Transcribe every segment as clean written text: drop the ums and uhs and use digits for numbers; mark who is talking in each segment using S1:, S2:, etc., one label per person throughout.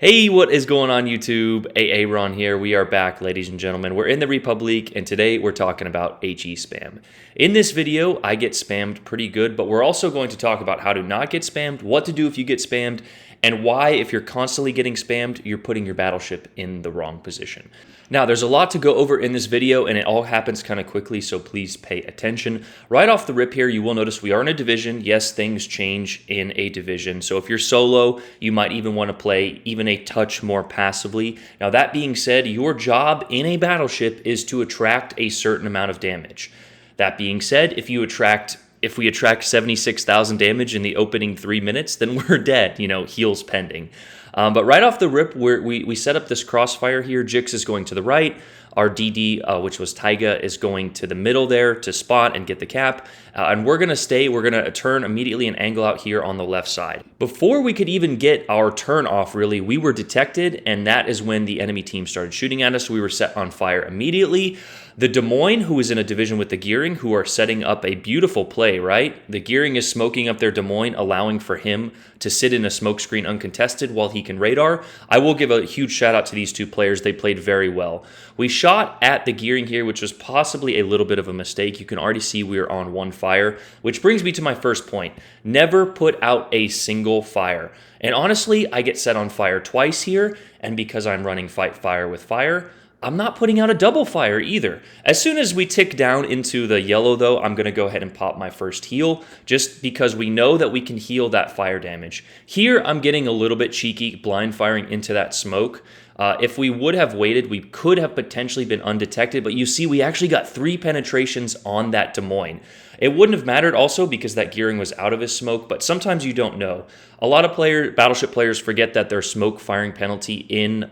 S1: Hey, what is going on YouTube? Aaron here. We are back, ladies and gentlemen. We're in the Republic, and today we're talking about HE spam. In this video, I get spammed pretty good, but we're also going to talk about how to not get spammed, what to do if you get spammed, and why, if you're constantly getting spammed, you're putting your battleship in the wrong position. Now, there's a lot to go over in this video, and it all happens kind of quickly, so please pay attention. Right off the rip here, you will notice we are in a division. Yes, things change in a division. So if you're solo, you might even want to play even a touch more passively. Now, that being said, your job in a battleship is to attract a certain amount of damage. That being said, if we attract 76,000 damage in the opening 3 minutes, then we're dead, heals pending. But right off the rip, we set up this crossfire here. Jix is going to the right. Our DD, which was Taiga, is going to the middle there to spot and get the cap. And we're going to turn immediately and angle out here on the left side. Before we could even get our turn off, really, we were detected, and that is when the enemy team started shooting at us. We were set on fire immediately. The Des Moines, who is in a division with the Gearing, who are setting up a beautiful play, right? The Gearing is smoking up their Des Moines, allowing for him to sit in a smoke screen uncontested while he can radar. I will give a huge shout out to these two players. They played very well. We shot at the Gearing here, which was possibly a little bit of a mistake. You can already see we are on one fire, which brings me to my first point. Never put out a single fire. And honestly, I get set on fire twice here, and because I'm running fight fire with fire, I'm not putting out a double fire either. As soon as we tick down into the yellow, though, I'm going to go ahead and pop my first heal, just because we know that we can heal that fire damage. Here, I'm getting a little bit cheeky, blind firing into that smoke. If we would have waited, we could have potentially been undetected, but you see, we actually got 3 penetrations on that Des Moines. It wouldn't have mattered also because that Gearing was out of his smoke, but sometimes you don't know. A lot of battleship players forget that their smoke firing penalty in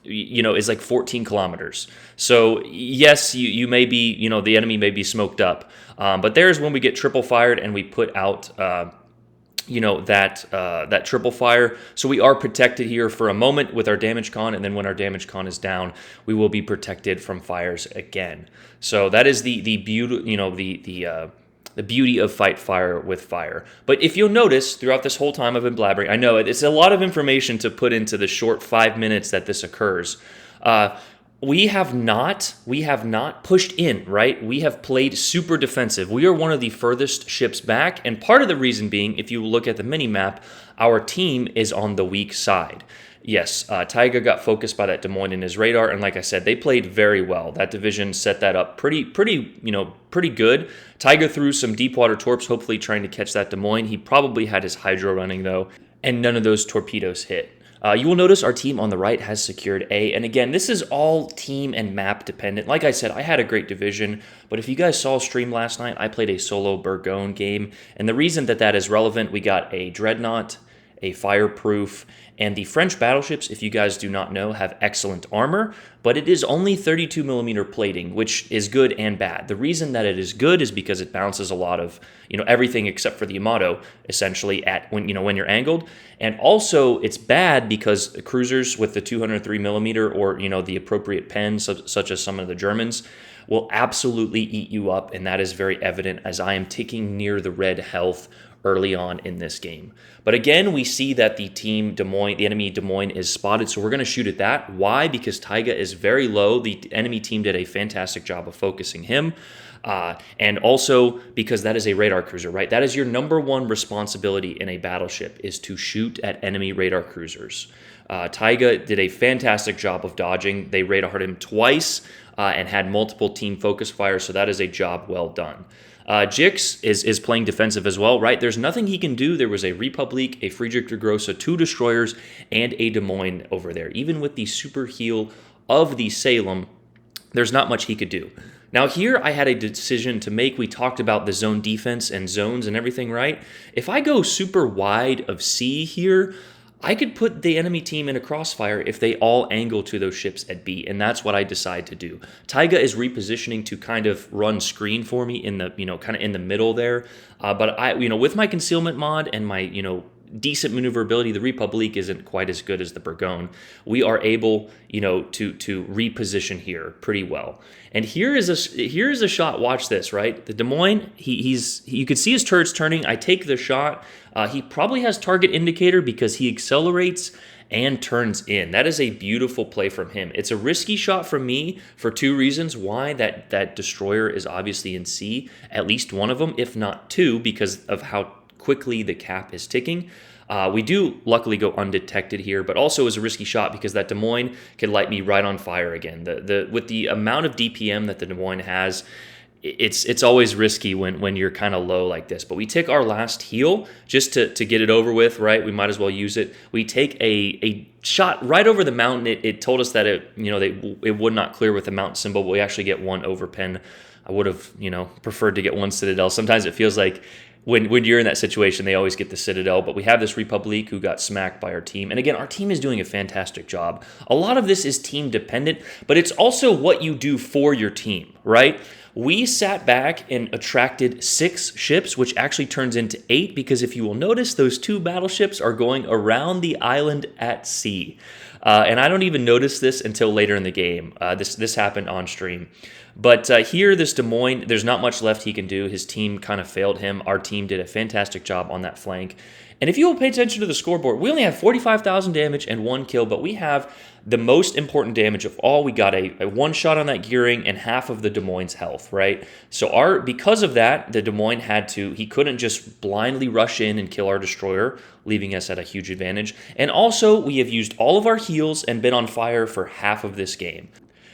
S1: is like 14 kilometers. So yes, you may be, the enemy may be smoked up. But there's when we get triple fired and we put out, that triple fire. So we are protected here for a moment with our damage con, and then when our damage con is down, we will be protected from fires again. So that is the beauty, the beauty of fight fire with fire. But if you'll notice, throughout this whole time I've been blabbering, I know it's a lot of information to put into the short 5 minutes that this occurs. We have not pushed in, right? We have played super defensive. We are one of the furthest ships back, and part of the reason being, if you look at the mini-map, our team is on the weak side. Yes, Taiga got focused by that Des Moines in his radar, and like I said, they played very well. That division set that up pretty good. Taiga threw some deep water torps, hopefully trying to catch that Des Moines. He probably had his hydro running though, and none of those torpedoes hit. You will notice our team on the right has secured A, and again, this is all team and map dependent. Like I said, I had a great division, but if you guys saw stream last night, I played a solo Burgoyne game, and the reason that is relevant, we got a Dreadnought, a Fireproof, and the French battleships, if you guys do not know, have excellent armor, but it is only 32mm plating, which is good and bad. The reason that it is good is because it bounces a lot of, everything except for the Yamato, essentially, when you're angled. And also, it's bad because cruisers with the 203mm or, the appropriate pens, such as some of the Germans, will absolutely eat you up, and that is very evident as I am ticking near the red health early on in this game. But again, we see that the enemy Des Moines is spotted, so we're going to shoot at that. Why? Because Taiga is very low. The enemy team did a fantastic job of focusing him. And also because that is a radar cruiser, right? That is your number one responsibility in a battleship, is to shoot at enemy radar cruisers. Taiga did a fantastic job of dodging. They radared him twice and had multiple team focus fires, so that is a job well done. Jix is playing defensive as well, right? There's nothing he can do. There was a Republic, a Friedrich der Grosse, 2 destroyers, and a Des Moines over there. Even with the super heal of the Salem, there's not much he could do. Now here I had a decision to make. We talked about the zone defense and zones and everything, right? If I go super wide of C here, I could put the enemy team in a crossfire if they all angle to those ships at B, and that's what I decide to do. Taiga is repositioning to kind of run screen for me in the, kind of in the middle there. But I, with my concealment mod and my, decent maneuverability, the Republic isn't quite as good as the Burgoyne. We are able, to reposition here pretty well. And here is a shot. Watch this, right? The Des Moines, you can see his turrets turning. I take the shot. He probably has target indicator because he accelerates and turns in. That is a beautiful play from him. It's a risky shot from me for two reasons. Why? That destroyer is obviously in C, at least one of them, if not two, because of how quickly the cap is ticking. We do luckily go undetected here, but also is a risky shot because that Des Moines could light me right on fire again. With the amount of DPM that the Des Moines has, it's always risky when you're kind of low like this. But we take our last heal just to get it over with, right? We might as well use it. We take a shot right over the mountain. It told us that it would not clear with the mountain symbol, but we actually get one overpen. I would have preferred to get one Citadel. Sometimes it feels like when you're in that situation, they always get the Citadel. But we have this Republique who got smacked by our team. And again, our team is doing a fantastic job. A lot of this is team dependent, but it's also what you do for your team, right? We sat back and attracted 6 ships, which actually turns into 8, because if you will notice, those 2 battleships are going around the island at sea. And I don't even notice this until later in the game. This happened on stream. But here, this Des Moines, there's not much left he can do. His team kind of failed him. Our team did a fantastic job on that flank. And if you will pay attention to the scoreboard, we only have 45,000 damage and 1 kill, but we have the most important damage of all. We got a 1 shot on that gearing and half of the Des Moines' health, right? So because of that, the Des Moines he couldn't just blindly rush in and kill our destroyer, leaving us at a huge advantage. And also, we have used all of our heals and been on fire for half of this game.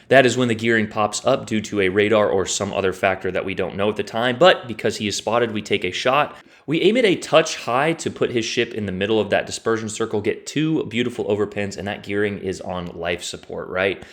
S1: That is when the gearing pops up due to a radar or some other factor that we don't know at the time, but because he is spotted, we take a shot. We aim it a touch high to put his ship in the middle of that dispersion circle, get 2 beautiful overpens, and that gearing is on life support, right?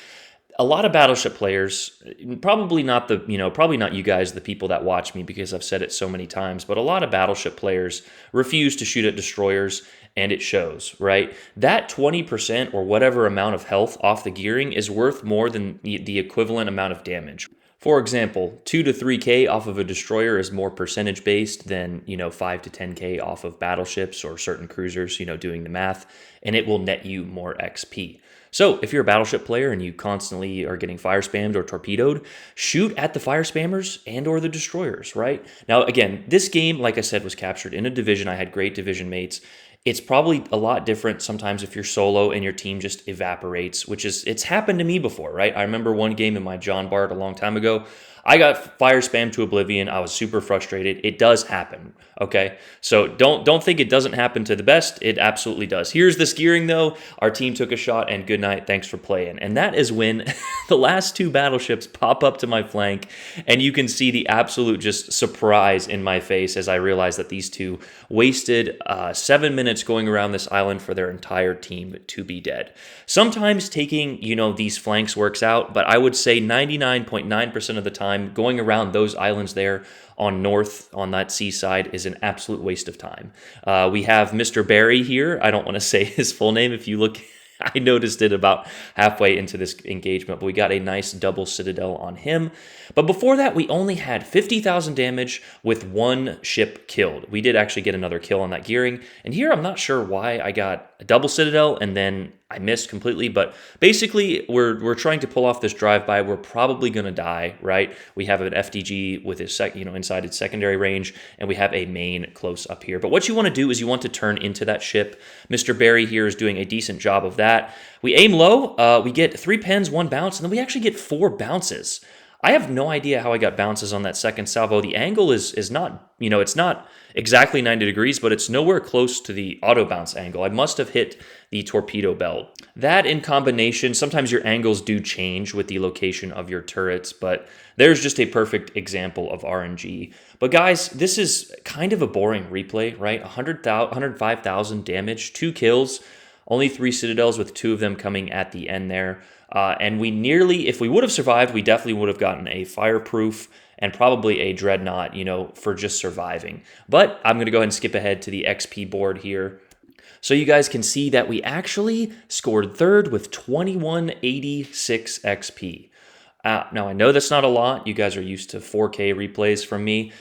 S1: A lot of Battleship players, probably not you guys, the people that watch me, because I've said it so many times, but a lot of Battleship players refuse to shoot at destroyers, and it shows, right? That 20% or whatever amount of health off the gearing is worth more than the equivalent amount of damage. For example, 2 to 3K off of a destroyer is more percentage based than 5 to 10K off of battleships or certain cruisers, doing the math, and it will net you more XP. So if you're a Battleship player and you constantly are getting fire spammed or torpedoed, shoot at the fire spammers and or the destroyers, right? Now, again, this game, like I said, was captured in a division. I had great division mates. It's probably a lot different sometimes if you're solo and your team just evaporates, it's happened to me before, right? I remember one game in my John Bart a long time ago. I got fire spammed to oblivion. I was super frustrated. It does happen, okay? So don't think it doesn't happen to the best. It absolutely does. Here's the gearing, though. Our team took a shot, and good night. Thanks for playing. And that is when the last 2 battleships pop up to my flank, and you can see the absolute just surprise in my face as I realize that these 2 wasted 7 minutes going around this island for their entire team to be dead. Sometimes taking, these flanks works out, but I would say 99.9% of the time, going around those islands there on that seaside is an absolute waste of time. We have Mr. Barry here. I don't want to say his full name. If you look, I noticed it about halfway into this engagement, but we got a nice double Citadel on him. But before that, we only had 50,000 damage with 1 ship killed. We did actually get another kill on that gearing. And here, I'm not sure why I got a double Citadel and then I missed completely, but basically we're trying to pull off this drive-by. We're probably going to die, right? We have an FDG with his inside its secondary range, and we have a main close up here. But what you want to do is you want to turn into that ship. Mr. Barry here is doing a decent job of that. We aim low. We get 3 pens, 1 bounce, and then we actually get 4 bounces. I have no idea how I got bounces on that second salvo. The angle is not, it's not exactly 90 degrees, but it's nowhere close to the auto bounce angle. I must have hit the torpedo belt. That in combination, sometimes your angles do change with the location of your turrets, but there's just a perfect example of RNG. But guys, this is kind of a boring replay, right? 105,000 damage, 2 kills, only 3 Citadels with 2 of them coming at the end there. And if we would have survived, we definitely would have gotten a fireproof and probably a dreadnought, for just surviving. But I'm going to go ahead and skip ahead to the XP board here. So you guys can see that we actually scored 3rd with 2186 XP. Now, I know that's not a lot. You guys are used to 4K replays from me.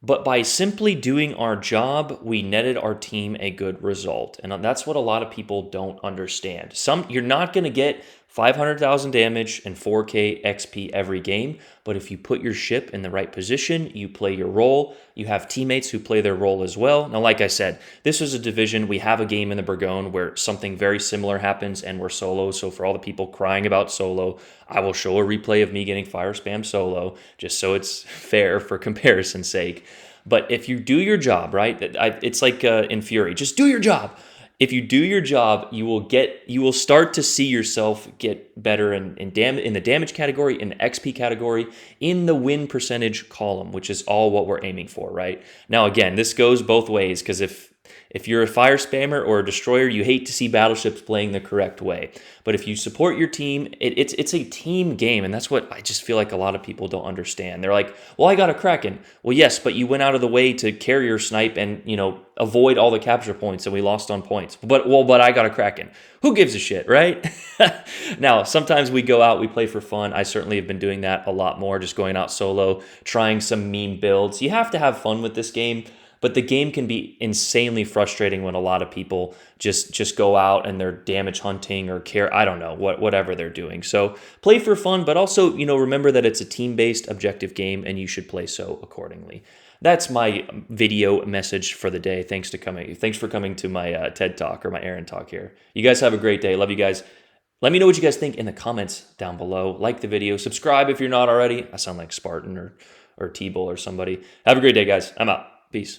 S1: But by simply doing our job, we netted our team a good result. And that's what a lot of people don't understand. You're not going to get 500,000 damage and 4k XP every game. But if you put your ship in the right position, you play your role, you have teammates who play their role as well. Now, like I said, this is a division. We have a game in the Burgone where something very similar happens and we're solo. So for all the people crying about solo, I will show a replay of me getting fire spam solo, just so it's fair for comparison's sake. But if you do your job, right, it's like in Fury, just do your job. If you do your job, you will start to see yourself get better in the damage category, in the XP category, in the win percentage column, which is all what we're aiming for, right? Now, again, this goes both ways, because if you're a fire spammer or a destroyer, you hate to see battleships playing the correct way. But if you support your team, it's a team game, and that's what I just feel like a lot of people don't understand. They're like, well, I got a Kraken. Well, yes, but you went out of the way to carrier snipe and, avoid all the capture points, and we lost on points. But I got a Kraken. Who gives a shit, right? Now, sometimes we go out, we play for fun. I certainly have been doing that a lot more, just going out solo, trying some meme builds. You have to have fun with this game. But the game can be insanely frustrating when a lot of people just go out and they're damage hunting or I don't know, whatever they're doing. So play for fun, but also, remember that it's a team-based objective game and you should play so accordingly. That's my video message for the day. Thanks for coming to my TED Talk or my Aaron Talk here. You guys have a great day. Love you guys. Let me know what you guys think in the comments down below. Like the video. Subscribe if you're not already. I sound like Spartan or T-Bull or somebody. Have a great day, guys. I'm out. Peace.